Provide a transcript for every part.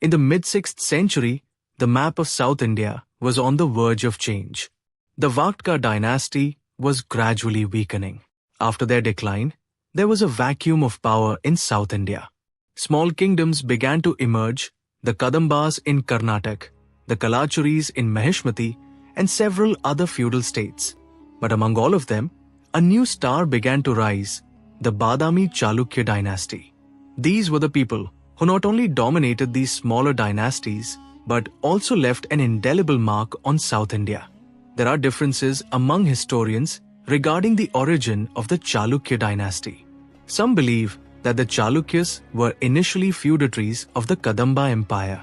In the mid-6th century, the map of South India was on the verge of change. The Chalukya dynasty was gradually weakening. After their decline, there was a vacuum of power in South India. Small kingdoms began to emerge, the Kadambas in Karnataka, the Kalachuris in Maheshmati, and several other feudal states. But among all of them, a new star began to rise, the Badami Chalukya dynasty. These were the people who not only dominated these smaller dynasties, but also left an indelible mark on South India. There are differences among historians regarding the origin of the Chalukya dynasty. Some believe that the Chalukyas were initially feudatories of the Kadamba Empire.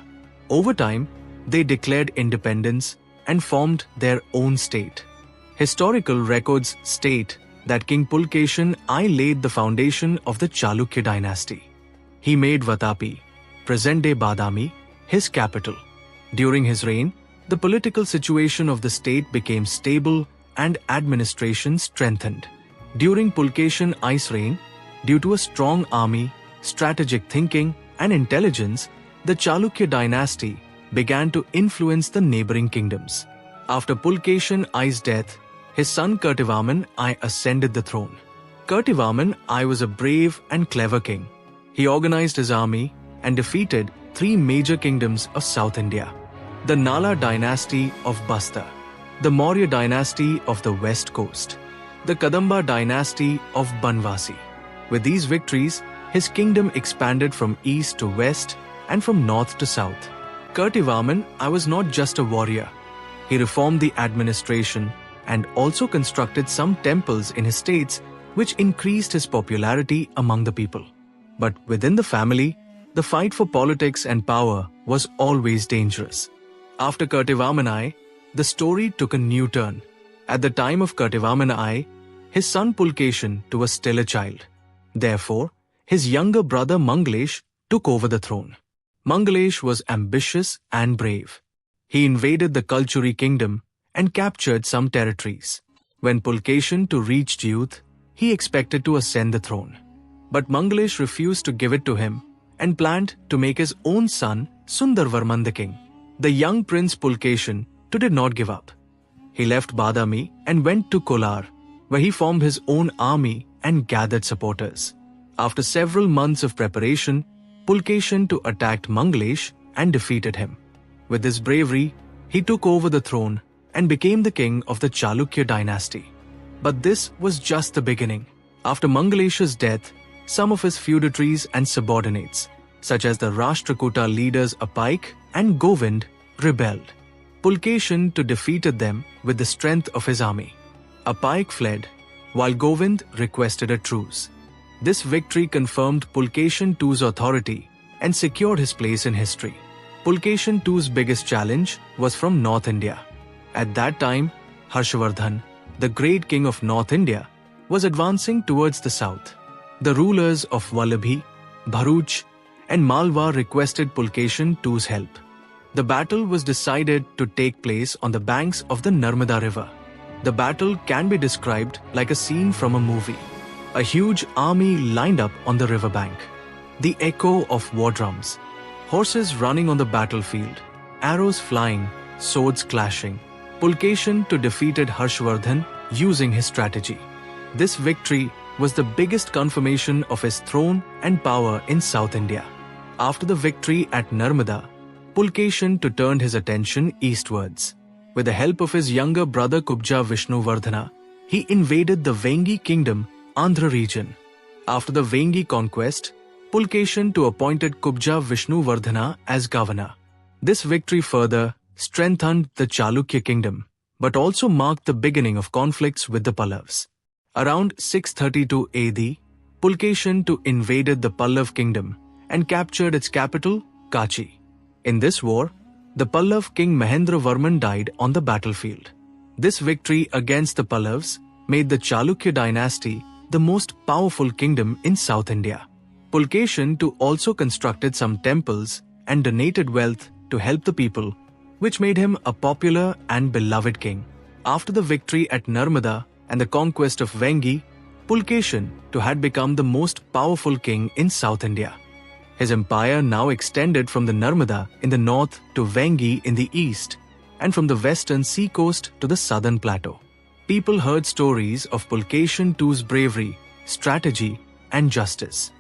Over time, they declared independence and formed their own state. Historical records state that King Pulakeshin I laid the foundation of the Chalukya dynasty. He made Vatapi, present-day Badami, his capital. During his reign, the political situation of the state became stable and administration strengthened. During Pulakeshin I's reign, due to a strong army, strategic thinking, and intelligence, the Chalukya dynasty began to influence the neighboring kingdoms. After Pulakeshin I's death, his son Kirtivarman I ascended the throne. Kirtivarman I was a brave and clever king. He organized his army and defeated 3 major kingdoms of South India: the Nala dynasty of Bastar, the Maurya dynasty of the west coast, the Kadamba dynasty of Banvasi. With these victories, his kingdom expanded from east to west and from north to south. Kirtivarman I was not just a warrior. He reformed the administration and also constructed some temples in his states, which increased his popularity among the people. But within the family, the fight for politics and power was always dangerous. After Kirtivarman I, the story took a new turn. At the time of Kirtivarman I, his son Pulakeshin II was still a child. Therefore, his younger brother Mangalesh took over the throne. Mangalesh was ambitious and brave. He invaded the Kalchuri kingdom and captured some territories. When Pulakeshin II reached youth, he expected to ascend the throne. But Mangalesh refused to give it to him and planned to make his own son Sundarvarman the king. The young prince Pulakeshin II did not give up. He left Badami and went to Kolar, where he formed his own army and gathered supporters. After several months of preparation, Pulakeshin II attacked Mangalesh and defeated him. With his bravery, he took over the throne and became the king of the Chalukya dynasty. But this was just the beginning. After Mangalesh's death, some of his feudatories and subordinates, such as the Rashtrakuta leaders Apaik and Govind, rebelled. Pulakeshin II defeated them with the strength of his army. Apaik fled, while Govind requested a truce. This victory confirmed Pulakeshin II's authority and secured his place in history. Pulakeshin II's biggest challenge was from North India. At that time, Harshavardhan, the great king of North India, was advancing towards the south. The rulers of Vallabhi, Bharuch, and Malwa requested Pulakeshin II's help. The battle was decided to take place on the banks of the Narmada River. The battle can be described like a scene from a movie. A huge army lined up on the riverbank. The echo of war drums, horses running on the battlefield, arrows flying, swords clashing. Pulakeshin II defeated Harshavardhan using his strategy. This victory was the biggest confirmation of his throne and power in South India. After the victory at Narmada, Pulakeshin II turned his attention eastwards. With the help of his younger brother Kubja Vishnuvardhana, he invaded the Vengi kingdom, Andhra region. After the Vengi conquest, Pulakeshin II appointed Kubja Vishnuvardhana as governor. This victory further strengthened the Chalukya kingdom, but also marked the beginning of conflicts with the Pallavas. Around 632 AD, Pulakeshin II invaded the Pallav kingdom and captured its capital, Kachi. In this war, the Pallav king Mahendravarman died on the battlefield. This victory against the Pallavas made the Chalukya dynasty the most powerful kingdom in South India. Pulakeshin II also constructed some temples and donated wealth to help the people, which made him a popular and beloved king. After the victory at Narmada and the conquest of Vengi, Pulakeshin II had become the most powerful king in South India. His empire now extended from the Narmada in the north to Vengi in the east, and from the western seacoast to the southern plateau. People heard stories of Pulakeshin II's bravery, strategy, and justice.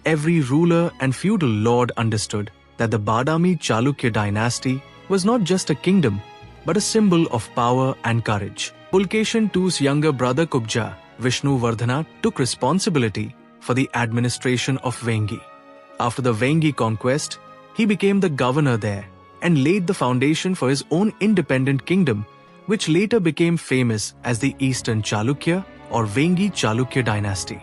Every ruler and feudal lord understood that the Badami Chalukya dynasty was not just a kingdom, but a symbol of power and courage. Pulakeshin II's younger brother Kubja, Vishnuvardhana, took responsibility for the administration of Vengi. After the Vengi conquest, he became the governor there and laid the foundation for his own independent kingdom, which later became famous as the Eastern Chalukya or Vengi Chalukya dynasty.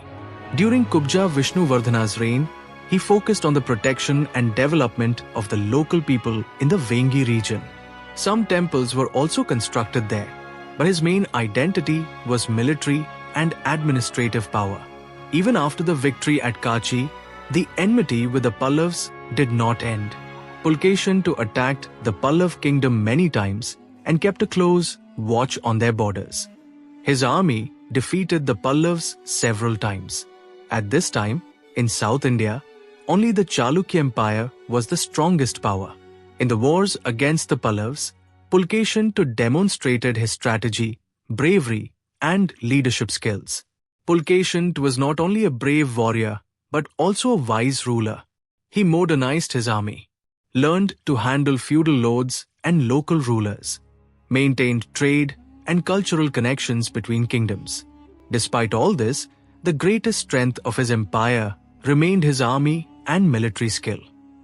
During Kubja Vishnuvardhana's reign, he focused on the protection and development of the local people in the Vengi region. Some temples were also constructed there, but his main identity was military and administrative power. Even after the victory at Kachi, the enmity with the Pallavas did not end. Pulakeshin II attacked the Pallav kingdom many times and kept a close watch on their borders. His army defeated the Pallavas several times. At this time, in South India, only the Chalukya Empire was the strongest power. In the wars against the Pallavas, Pulakeshin II demonstrated his strategy, bravery, and leadership skills. Pulakeshin II was not only a brave warrior, but also a wise ruler. He modernized his army, learned to handle feudal lords and local rulers, maintained trade and cultural connections between kingdoms. Despite all this, the greatest strength of his empire remained his army and military skill.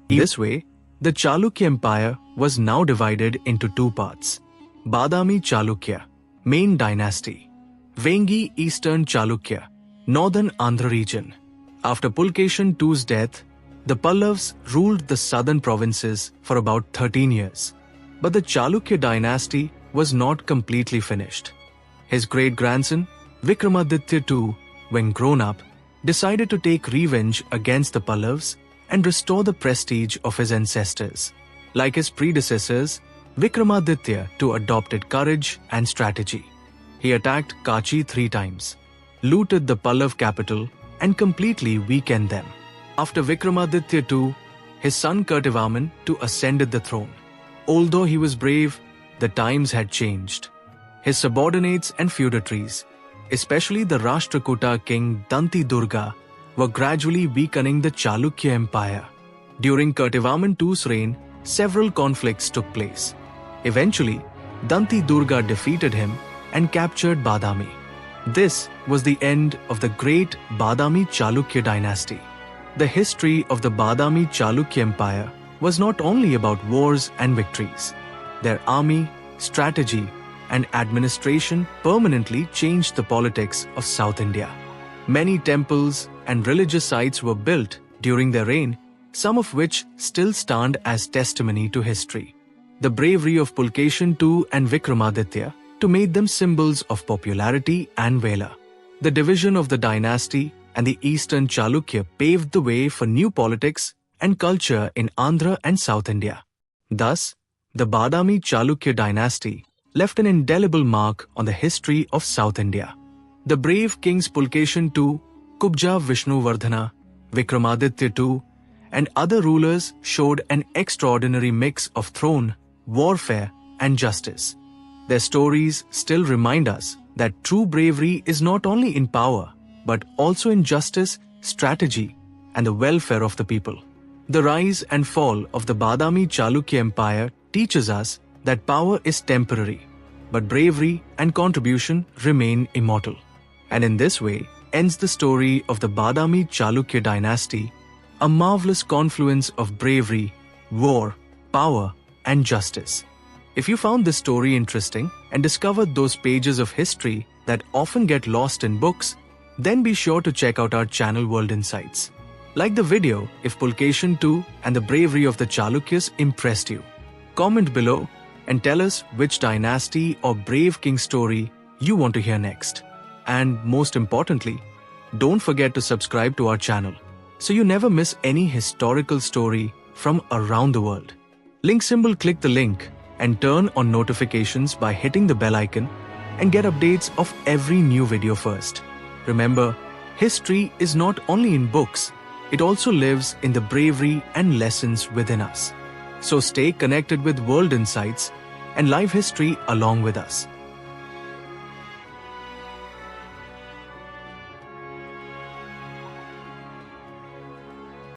In this way, the Chalukya Empire was now divided into two parts: Badami Chalukya, main dynasty; Vengi Eastern Chalukya, northern Andhra region. After Pulakeshin II's death, the Pallavas ruled the southern provinces for about 13 years. But the Chalukya dynasty was not completely finished. His great-grandson, Vikramaditya II, when grown up, decided to take revenge against the Pallavas and restore the prestige of his ancestors. Like his predecessors, Vikramaditya II adopted courage and strategy. He attacked Kachi 3 times, looted the Pallav capital, and completely weakened them. After Vikramaditya II, his son Kirtivarman II ascended the throne. Although he was brave, the times had changed. His subordinates and feudatories, especially the Rashtrakuta king Danti Durga, were gradually weakening the Chalukya Empire. During Kirtivarman II's reign, several conflicts took place. Eventually, Danti Durga defeated him and captured Badami. This was the end of the great Badami Chalukya dynasty. The history of the Badami Chalukya Empire was not only about wars and victories. Their army, strategy, and administration permanently changed the politics of South India. Many temples and religious sites were built during their reign, some of which still stand as testimony to history. The bravery of Pulakeshin II and Vikramaditya II made them symbols of popularity and valor. The division of the dynasty and the Eastern Chalukya paved the way for new politics and culture in Andhra and South India. Thus, the Badami Chalukya dynasty left an indelible mark on the history of South India. The brave kings Pulakeshin II, Kubja Vishnuvardhana, Vikramaditya II, and other rulers showed an extraordinary mix of throne, warfare, and justice. Their stories still remind us that true bravery is not only in power, but also in justice, strategy, and the welfare of the people. The rise and fall of the Badami Chalukya Empire teaches us that power is temporary, but bravery and contribution remain immortal. And in this way ends the story of the Badami Chalukya dynasty, a marvelous confluence of bravery, war, power, and justice. If you found this story interesting and discovered those pages of history that often get lost in books, then be sure to check out our channel World Insights. Like the video if Pulakeshin II and the bravery of the Chalukyas impressed you. Comment below and tell us which dynasty or brave king story you want to hear next. And most importantly, don't forget to subscribe to our channel so you never miss any historical story from around the world. Link symbol, click the link and turn on notifications by hitting the bell icon and get updates of every new video first. Remember, history is not only in books, it also lives in the bravery and lessons within us. So stay connected with World Insights and live history along with us.